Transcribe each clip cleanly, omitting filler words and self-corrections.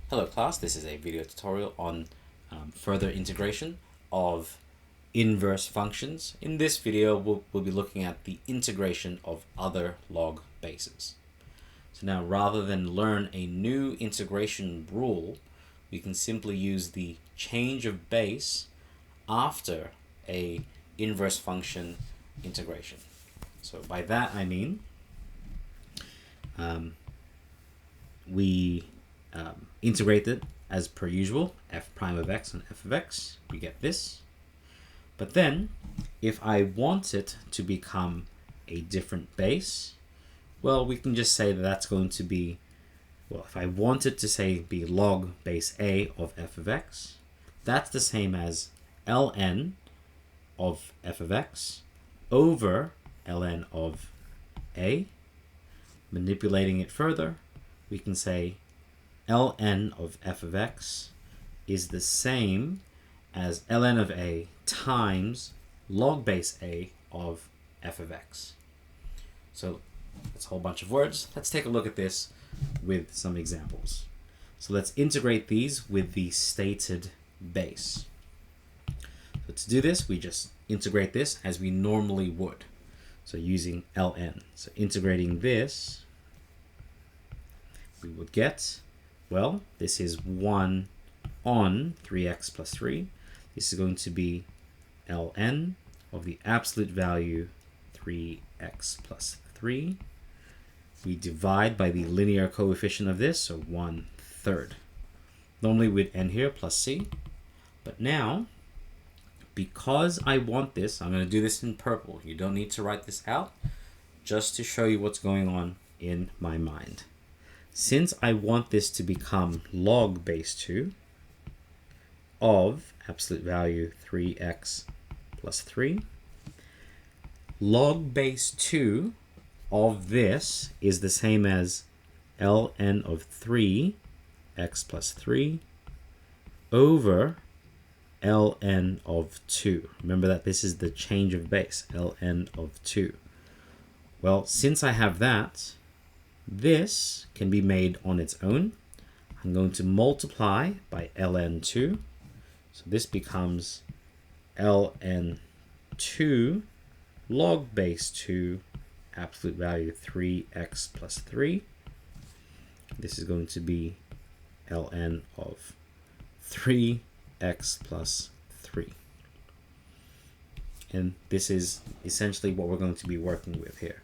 Hello class, this is a video tutorial on further integration of inverse functions. In this video, we'll be looking at the integration of other log bases. So now rather than learn a new integration rule, we can simply use the change of base after a inverse function integration. So by that I mean we integrate it as per usual, f prime of x and f of x, we get this. But then, if I want it to become a different base, well, we can just say that that's going to be, well, if I want it to say be log base a of f of x, that's the same as ln of f of x over ln of a. Manipulating it further, we can say ln of f of x is the same as ln of a times log base a of f of x. So that's a whole bunch of words. Let's take a look at this with some examples. So let's integrate these with the stated base. So to do this, we just integrate this as we normally would. So using ln. So integrating this, we would get, well, this is 1 on 3x plus 3. This is going to be ln of the absolute value 3x plus 3. We divide by the linear coefficient of this, so 1/3. Normally we'd end here plus c. But now, because I want this, I'm going to do this in purple. You don't need to write this out, just to show you what's going on in my mind. Since I want this to become log base 2 of absolute value 3x plus 3, log base 2 of this is the same as ln of 3x plus 3 over ln of 2. Remember that this is the change of base, ln of 2. Well, since I have that, this can be made on its own. I'm going to multiply by ln2. So this becomes ln2 log base 2 absolute value 3x plus 3. This is going to be ln of 3x plus 3. And this is essentially what we're going to be working with here.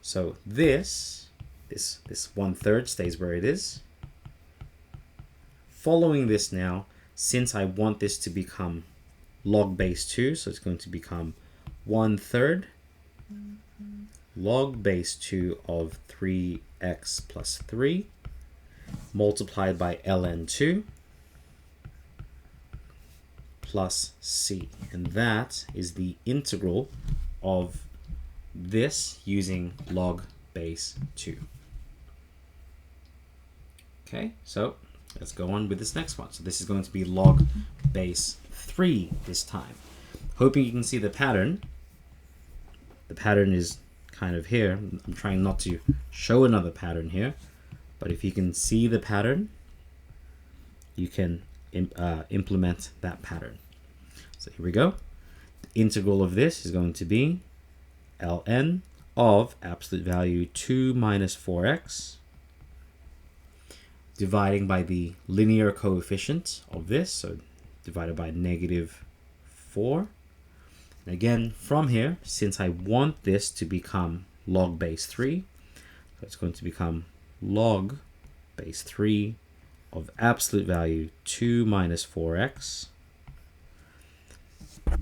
So this 1/3 stays where it is. Following this now, since I want this to become log base 2, so it's going to become 1/3 log base 2 of 3x plus 3 multiplied by ln2 plus c. And that is the integral of this using log base 2. Okay, so let's go on with this next one. So this is going to be log base 3 this time. Hoping you can see the pattern. The pattern is kind of here. I'm trying not to show another pattern here, but if you can see the pattern, you can implement that pattern. So here we go. The integral of this is going to be ln of absolute value 2 minus 4x dividing by the linear coefficient of this, so divided by -4. And again, from here, since I want this to become log base 3, so it's going to become log base 3 of absolute value 2 minus 4x.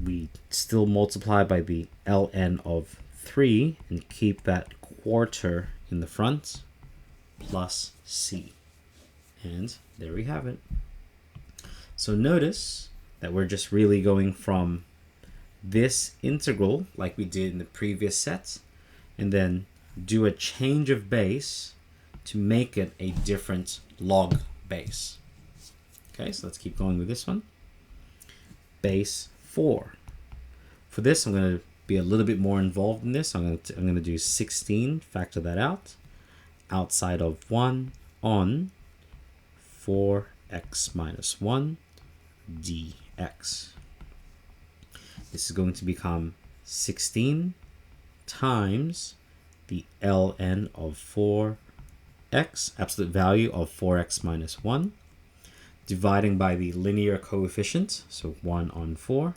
We still multiply by the ln of 3 and keep that quarter in the front, plus c. And there we have it. So notice that we're just really going from this integral like we did in the previous set, and then do a change of base to make it a different log base. Okay, so let's keep going with this one. Base 4. For this, I'm going to be a little bit more involved in this. I'm going to do 16, factor that out, outside of 1 on 4 x minus 1 dx. This is going to become 16 times the ln of 4x, absolute value of 4x minus 1, dividing by the linear coefficient, so 1 on 4.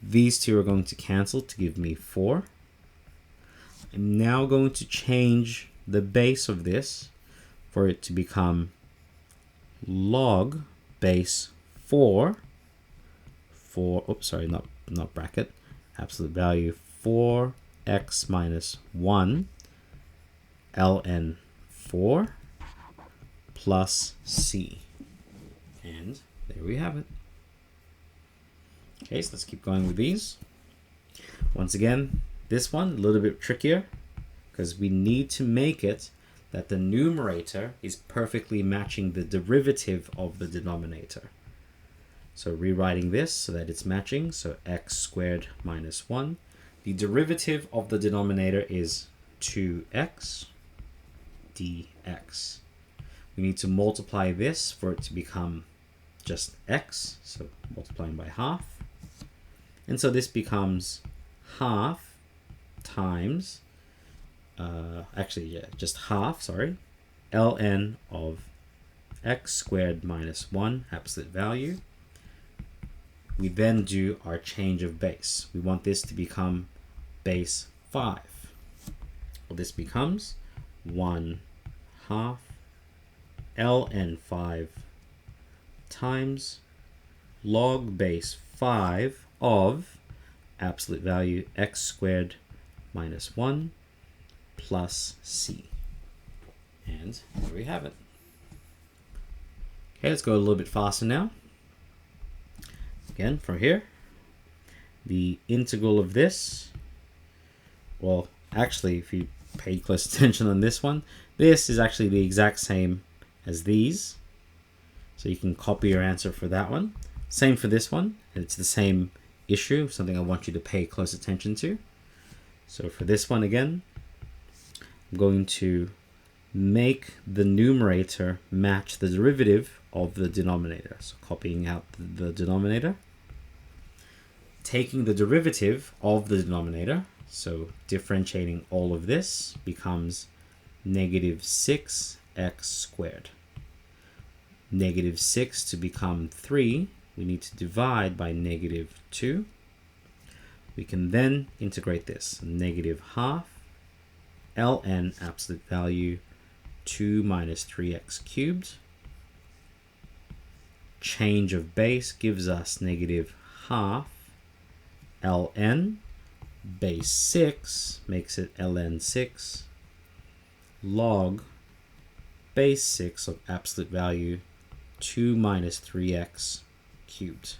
These two are going to cancel to give me 4. I'm now going to change the base of this for it to become log base 4, oops, sorry, not bracket, absolute value 4x minus 1 ln 4 plus c. And there we have it. Okay, so let's keep going with these. Once again, this one a little bit trickier because we need to make it that the numerator is perfectly matching the derivative of the denominator. So rewriting this so that it's matching, so x squared minus 1. The derivative of the denominator is 2x dx. We need to multiply this for it to become just x, so multiplying by half. And so this becomes half times, just half, sorry, ln of x squared minus 1, absolute value. We then do our change of base. We want this to become base 5. Well, this becomes 1 half ln 5 times log base 5 of absolute value x squared minus 1 plus c. And there we have it. Okay, let's go a little bit faster now. Again, from here, the integral of this, well, actually, if you pay close attention on this one, this is actually the exact same as these. So you can copy your answer for that one. Same for this one. It's the same issue, something I want you to pay close attention to. So for this one again, I'm going to make the numerator match the derivative of the denominator. So copying out the denominator, taking the derivative of the denominator, so differentiating all of this becomes negative 6x squared. Negative 6 to become 3, we need to divide by negative 2. We can then integrate this. Negative half ln absolute value 2 minus 3x cubed. Change of base gives us negative half ln base 6, makes it ln 6, log base 6 of absolute value 2 minus 3x cubed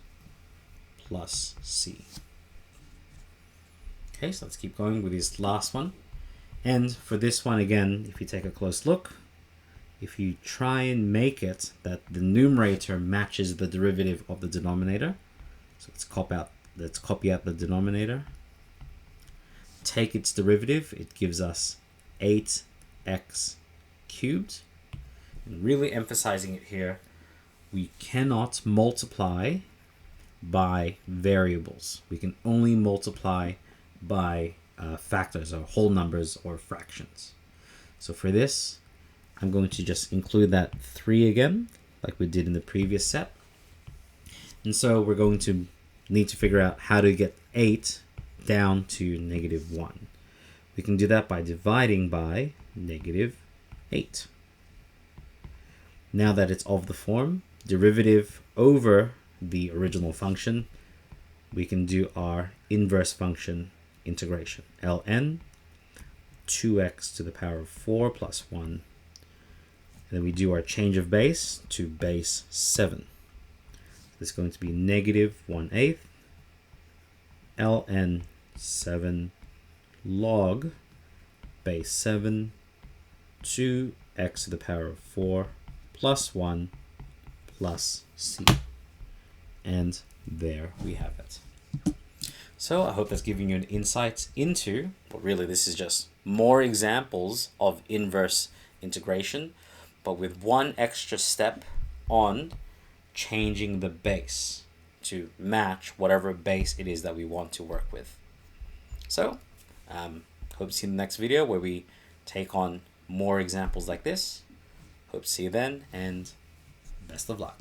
plus c. Okay, so let's keep going with this last one. And for this one again, if you take a close look, if you try and make it that the numerator matches the derivative of the denominator, so let's copy out the denominator, take its derivative, it gives us 8x cubed. And really emphasizing it here, we cannot multiply by variables. We can only multiply by factors or whole numbers or fractions. So for this, I'm going to just include that 3 again, like we did in the previous set. And so we're going to need to figure out how to get 8 down to negative 1. We can do that by dividing by negative 8. Now that it's of the form, derivative over the original function, we can do our inverse function integration. ln 2x to the power of 4 plus 1. And then we do our change of base to base 7. This is going to be negative 1/8 ln 7 log base 7 2x to the power of 4 plus 1 plus c. And there we have it. So I hope that's giving you an insight into, well, really this is just more examples of inverse integration, but with one extra step on changing the base to match whatever base it is that we want to work with. So, hope to see you in the next video where we take on more examples like this. Hope to see you then, and best of luck.